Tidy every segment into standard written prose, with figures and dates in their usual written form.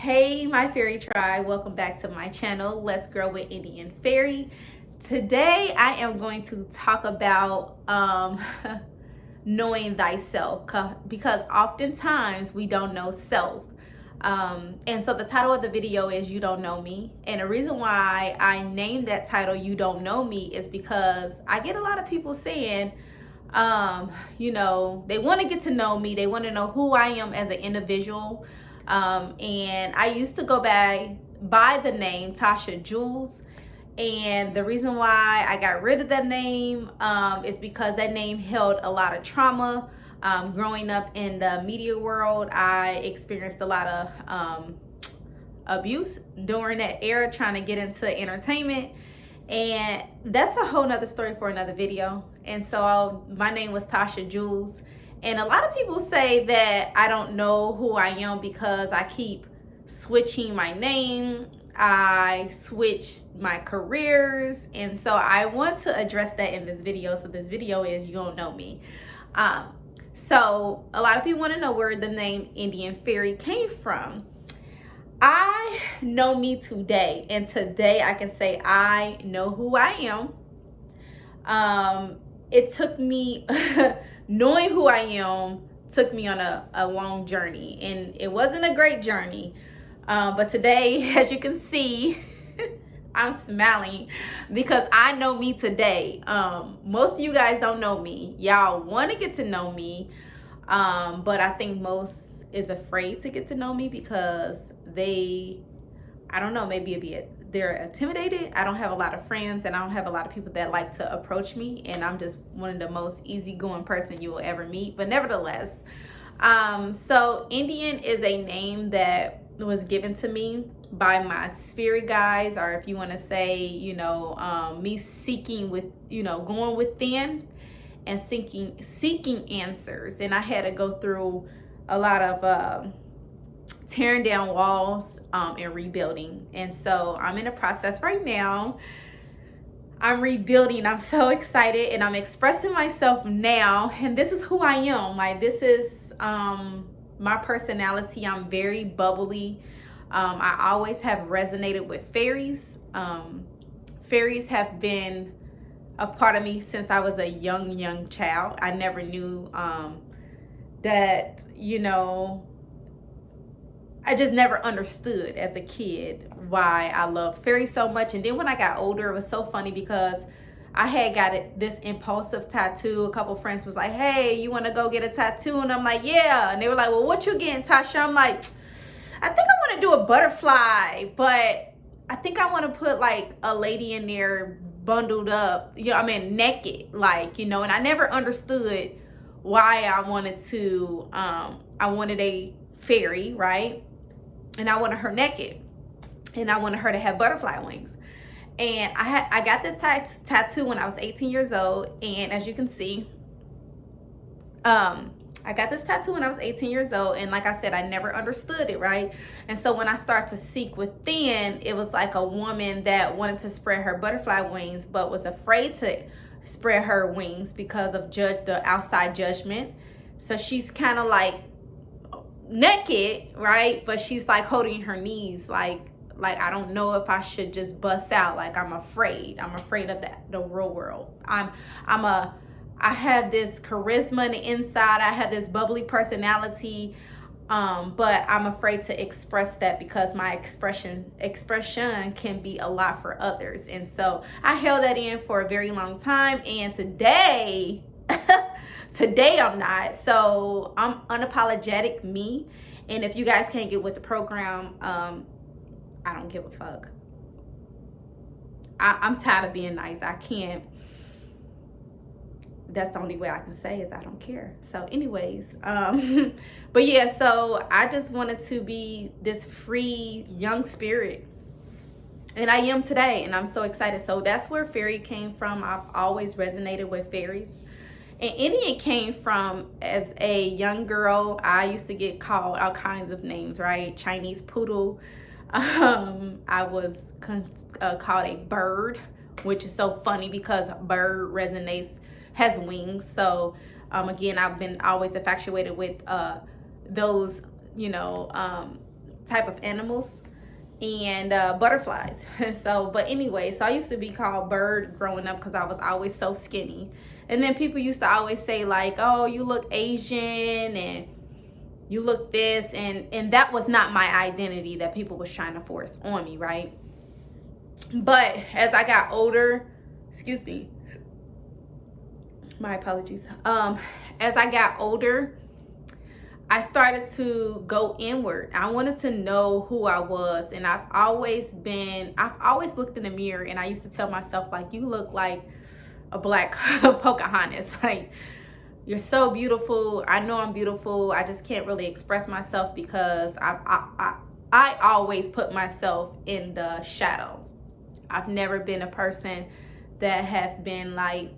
Hey my fairy tribe, welcome back to my channel, Let's Grow with Indian Fairy. Today I am going to talk about knowing thyself, because oftentimes we don't know self. And so the title of the video is You Don't Know Me, and the reason why I named that title You Don't Know Me is because I get a lot of people saying they want to get to know me, they want to know who I am as an individual. And I used to go by the name Tasha Jules, and the reason why I got rid of that name is because that name held a lot of trauma. Growing up in the media world, I experienced a lot of abuse during that era trying to get into entertainment, and that's a whole nother story for another video. And so my name was Tasha Jules, and a lot of people say that I don't know who I am because I keep switching my name, I switched my careers, and so I want to address that in this video. So this video is You Don't Know Me. So a lot of people want to know where the name Indian Fairy came from. I know me today, and today I can say I know who I am. It took me knowing who I am took me on a long journey, and it wasn't a great journey, but today, as you can see, I'm smiling because I know me today. Most of you guys don't know me. Y'all want to get to know me, but I think most is afraid to get to know me because I don't know, maybe they're intimidated. I don't have a lot of friends, and I don't have a lot of people that like to approach me, and I'm just one of the most easygoing person you will ever meet. But nevertheless, so Indian is a name that was given to me by my spirit guides, or if you want to say, me seeking with, going within and seeking answers. And I had to go through a lot of tearing down walls and rebuilding. And so I'm in a process right now. I'm rebuilding. I'm so excited, and I'm expressing myself now, and this is who I am. Like, this is my personality. I'm very bubbly. I always have resonated with fairies. Fairies have been a part of me since I was a young child. I never knew that, I just never understood as a kid why I loved fairies so much. And then when I got older, it was so funny because I had got this impulsive tattoo. A couple friends was like, hey, you want to go get a tattoo? And I'm like, yeah. And they were like, well, what you getting, Tasha? I'm like, I think I want to do a butterfly, but I think I want to put like a lady in there bundled up, naked, and I never understood why I wanted to, I wanted a fairy, right? And I wanted her naked, and I wanted her to have butterfly wings. And I got this tattoo when I was 18 years old, and as you can see, I got this tattoo when I was 18 years old, and like I said, I never understood it, right? And so when I started to seek within, it was like a woman that wanted to spread her butterfly wings but was afraid to spread her wings because of the outside judgment. So she's kind of like naked, right? But she's like holding her knees, like I don't know if I should just bust out. Like, I'm afraid of the real world. I have this charisma on the inside. I have this bubbly personality, but I'm afraid to express that because my expression can be a lot for others. And so I held that in for a very long time, and today I'm not. So I'm unapologetic me, and if you guys can't get with the program, I don't give a fuck. I'm tired of being nice. I can't. That's the only way I can say is I don't care. So anyways, but yeah, so I just wanted to be this free young spirit, and I am today, and I'm so excited. So that's where fairy came from. I've always resonated with fairies. And Indian came from, as a young girl, I used to get called all kinds of names, right? Chinese poodle. I was called a bird, which is so funny because bird has wings. So again, I've been always infatuated with those type of animals and butterflies. So, but anyway, so I used to be called Bird growing up because I was always so skinny. And then people used to always say like, oh, you look Asian and you look this, and that was not my identity that people was trying to force on me, right? But as I got older, excuse me, my apologies. As I got older, I started to go inward. I wanted to know who I was, and I've always looked in the mirror, and I used to tell myself like, you look like a black Pocahontas. Like, you're so beautiful. I know I'm beautiful. I just can't really express myself because I always put myself in the shadow. I've never been a person that have been like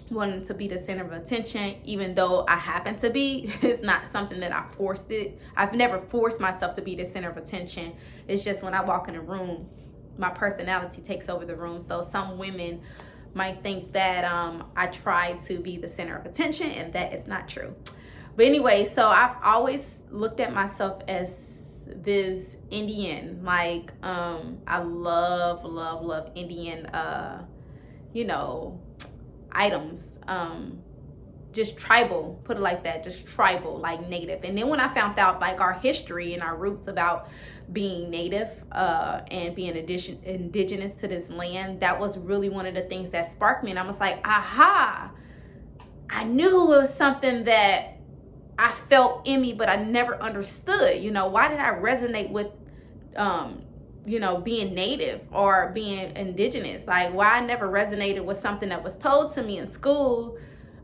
wanting to be the center of attention, even though I happen to be. It's not something that I forced it. I've never forced myself to be the center of attention. It's just when I walk in a room, my personality takes over the room. So some women might think that I try to be the center of attention, and that is not true. But anyway, so I've always looked at myself as this Indian. Like I love Indian items, just tribal, put it like that, just tribal, like native. And then when I found out like our history and our roots about being native and being indigenous to this land, that was really one of the things that sparked me. And I was like, aha, I knew it was something that I felt in me, but I never understood, why did I resonate with being native or being indigenous? Like, why I never resonated with something that was told to me in school,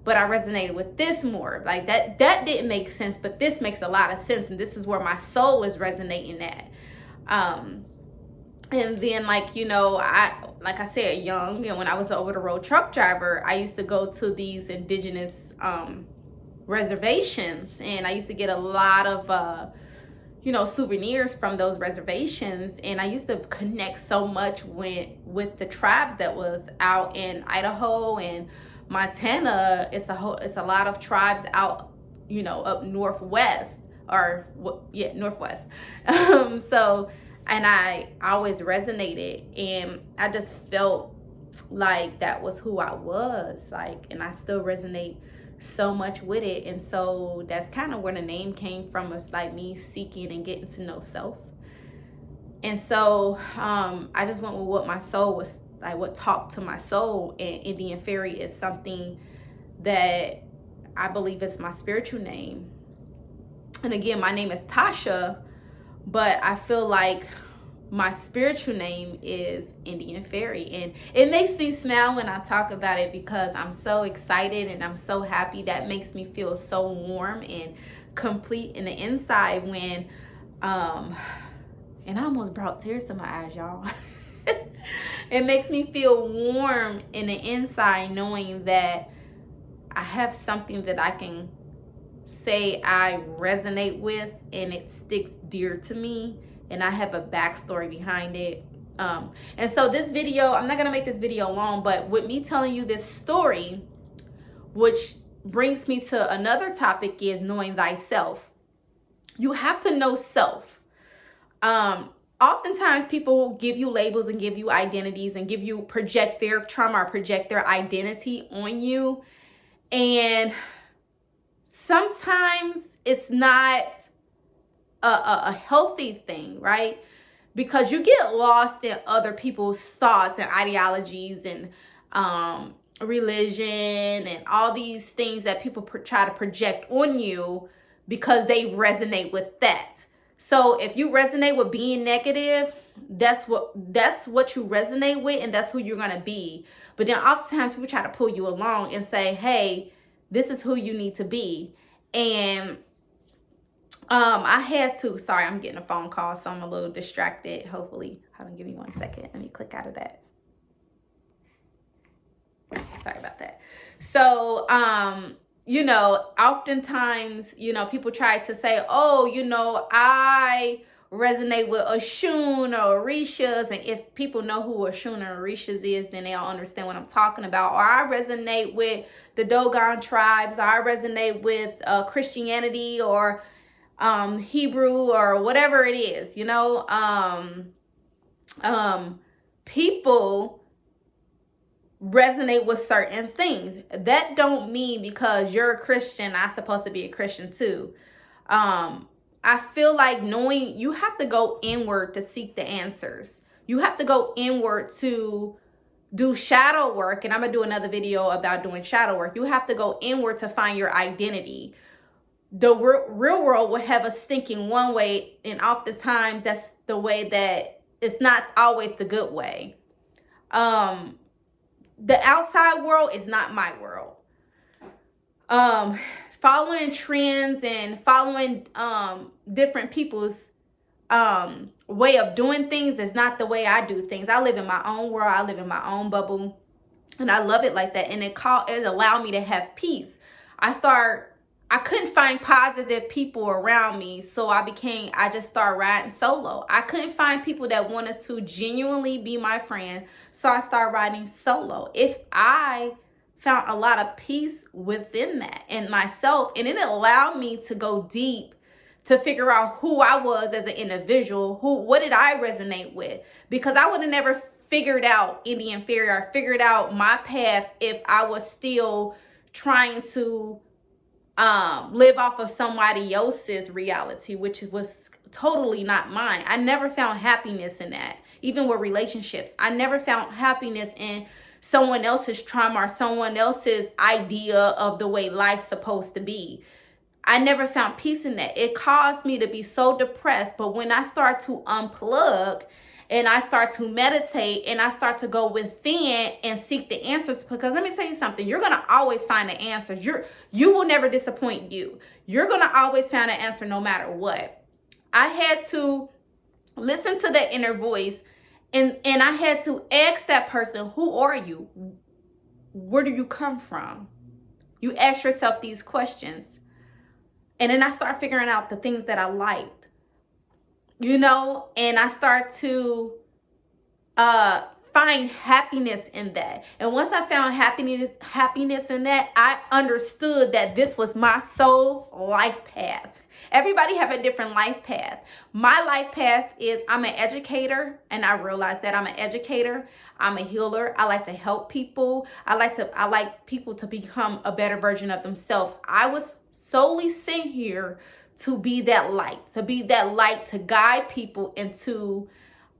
but I resonated with this more. Like that didn't make sense, but this makes a lot of sense, and this is where my soul is resonating at. And then like I said, young, when I was an over-the-road truck driver, I used to go to these indigenous reservations, and I used to get a lot of souvenirs from those reservations. And I used to connect so much with the tribes that was out in Idaho and Montana. It's a lot of tribes out, up northwest, northwest. So, and I always resonated, and I just felt like that was who I was, like, and I still resonate so much with it. And so that's kind of where the name came from. It's like me seeking and getting to know self. And so I just went with what my soul was like, what talked to my soul. And Indian Fairy is something that I believe is my spiritual name. And again, my name is Tasha, but I feel like my spiritual name is Indian Fairy. And it makes me smile when I talk about it because I'm so excited and I'm so happy. That makes me feel so warm and complete in the inside when and I almost brought tears to my eyes, y'all. It makes me feel warm in the inside knowing that I have something that I can say I resonate with and it sticks dear to me, and I have a backstory behind it. And so this video, I'm not gonna make this video long, but with me telling you this story, which brings me to another topic, is knowing thyself. You have to know self. Oftentimes people will give you labels and give you identities and project their trauma or project their identity on you. And sometimes it's not a healthy thing, right? Because you get lost in other people's thoughts and ideologies and religion and all these things that people try to project on you because they resonate with that. So if you resonate with being negative, that's what you resonate with, and that's who you're gonna be. But then oftentimes people try to pull you along and say, hey, this is who you need to be. And I had to, sorry, I'm getting a phone call, so I'm a little distracted. Hopefully, hold on, give me 1 second. Let me click out of that. Sorry about that. So, oftentimes, people try to say, oh, I resonate with Oshun or Orishas. And if people know who Oshun or Orishas is, then they'll understand what I'm talking about. Or I resonate with the Dogon tribes. Or I resonate with Christianity or Hebrew or whatever it is, you know. People resonate with certain things. That don't mean because you're a Christian, I'm supposed to be a Christian too. I feel like knowing, you have to go inward to seek the answers. You have to go inward to do shadow work, and I'm gonna do another video about doing shadow work. You have to go inward to find your identity. The real world will have us thinking one way, and oftentimes that's the way that it's not always the good way. The outside world is not my world. Following trends and following different people's way of doing things is not the way I do things. I live in my own world. I live in my own bubble, and I love it like that. And it allowed me to have peace. I couldn't find positive people around me, so I just started riding solo. I couldn't find people that wanted to genuinely be my friend, so I started riding solo. If I found a lot of peace within that in myself, and it allowed me to go deep to figure out who I was as an individual, what did I resonate with? Because I would have never figured out any inferior, figured out my path if I was still trying to live off of somebody else's reality, which was totally not mine. I never found happiness in that. Even with relationships, I never found happiness in someone else's trauma or someone else's idea of the way life's supposed to be. I never found peace in that. It caused me to be so depressed. But when I start to unplug and I start to meditate and I start to go within and seek the answers, because let me tell you something, you're going to always find the answers. You will never disappoint you. You're going to always find an answer no matter what. I had to listen to that inner voice, and I had to ask that person, who are you? Where do you come from? You ask yourself these questions. And then I start figuring out the things that I liked, you know, and I start to find happiness in that. And once I found happiness in that, I understood that this was my soul life path. Everybody have a different life path. My life path is I'm an educator, and I realized that I'm an educator. I'm a healer. I like to help people. I like people to become a better version of themselves. I was solely sent here to be that light, to guide people into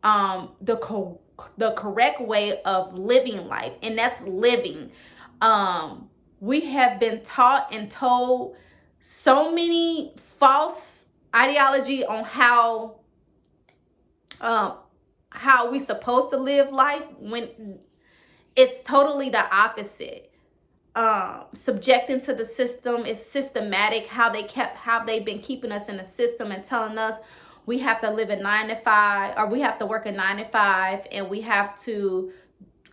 the correct way of living life, and that's living. We have been taught and told so many false ideology on how we supposed to live life, when it's totally the opposite. Subjecting to the system is systematic. How they've been keeping us in the system and telling us we have to live a 9 to 5, or we have to work a 9 to 5, and we have to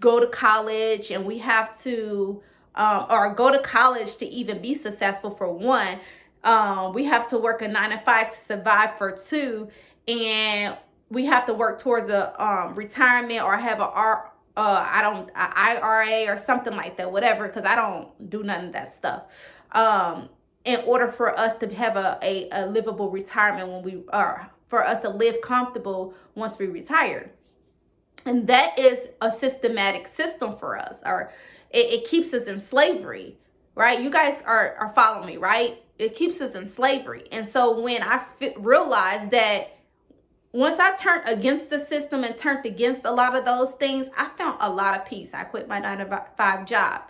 go to college, and we have to or go to college to even be successful, for one. We have to work a 9 to 5 to survive, for two, and we have to work towards a retirement or have a IRA or something like that, whatever, because I don't do none of that stuff. In order for us to have a livable retirement when we are, for us to live comfortable once we retire. And that is a systematic system for us, or it keeps us in slavery, right? You guys are following me, right? It keeps us in slavery. And so when I realized that, once I turned against the system and turned against a lot of those things, I found a lot of peace. I quit my 9 to 5 job.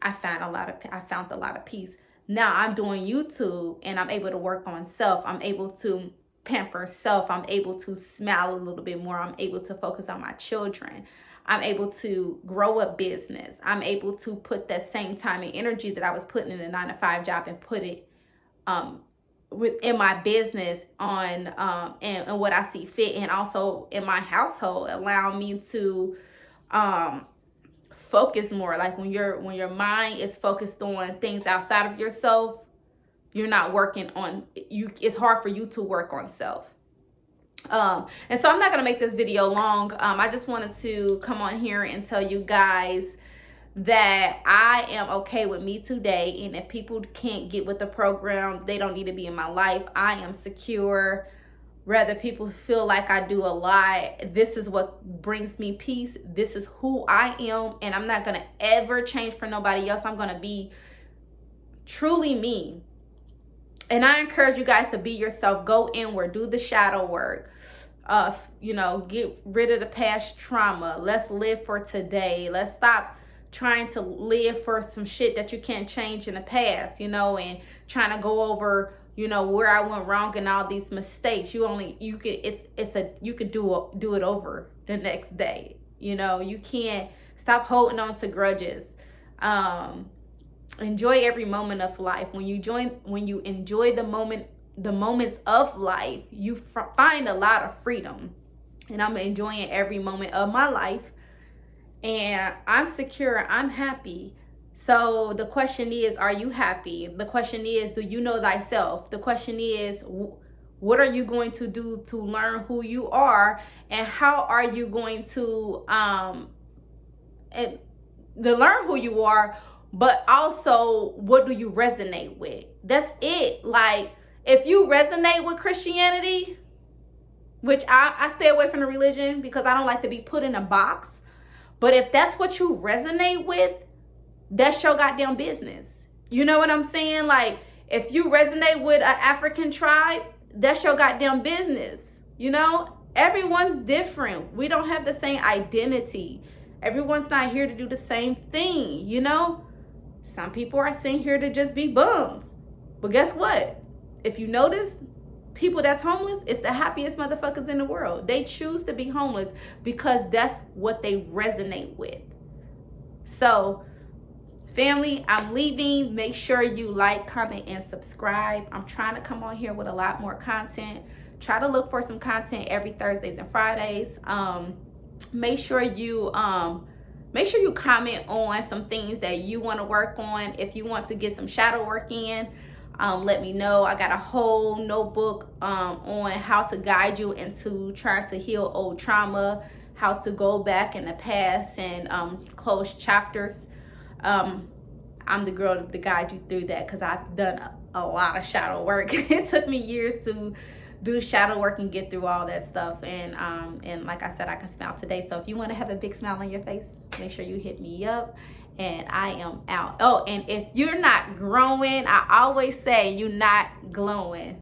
I found a lot of peace. Now I'm doing YouTube, and I'm able to work on self. I'm able to pamper self. I'm able to smile a little bit more. I'm able to focus on my children. I'm able to grow a business. I'm able to put that same time and energy that I was putting in a 9 to 5 job and put it within my business on and what I see fit, and also in my household, allow me to focus more. Like when your mind is focused on things outside of yourself, you're not working on you. It's hard for you to work on self. And so I'm not gonna make this video long. I just wanted to come on here and tell you guys that I am okay with me today, and if people can't get with the program, they don't need to be in my life. I am secure. Whether people feel like I do a lot, this is what brings me peace. This is who I am, and I'm not gonna ever change for nobody else. I'm gonna be truly me. And I encourage you guys to be yourself. Go inward, do the shadow work. Get rid of the past trauma. Let's live for today. Let's stop trying to live for some shit that you can't change in the past, and trying to go over, where I went wrong and all these mistakes. You could do it over the next day. You can't stop holding on to grudges. Enjoy every moment of life. When you enjoy the moments of life, you find a lot of freedom. And I'm enjoying every moment of my life, and I'm secure, I'm happy. So the question is, are you happy? The question is, do you know thyself? The question is, what are you going to do to learn who you are, and how are you going to learn who you are, but also what do you resonate with? That's it. Like, if you resonate with Christianity, which I stay away from the religion because I don't like to be put in a box. But if that's what you resonate with, that's your goddamn business. You know what I'm saying? Like, if you resonate with an African tribe, that's your goddamn business. Everyone's different. We don't have the same identity. Everyone's not here to do the same thing. Some people are sent here to just be bums. But guess what? If you notice, people that's homeless is the happiest motherfuckers in the world. They choose to be homeless because that's what they resonate with. So, family, I'm leaving. Make sure you like, comment, and subscribe. I'm trying to come on here with a lot more content. Try to look for some content every Thursdays and Fridays. Make sure you comment on some things that you want to work on. If you want to get some shadow work in, let me know. I got a whole notebook on how to guide you into trying to heal old trauma, how to go back in the past and close chapters. I'm the girl to guide you through that because I've done a lot of shadow work. It took me years to do shadow work and get through all that stuff. And like I said, I can smile today. So if you want to have a big smile on your face, make sure you hit me up. And I am out. Oh, and if you're not growing, I always say you're not glowing.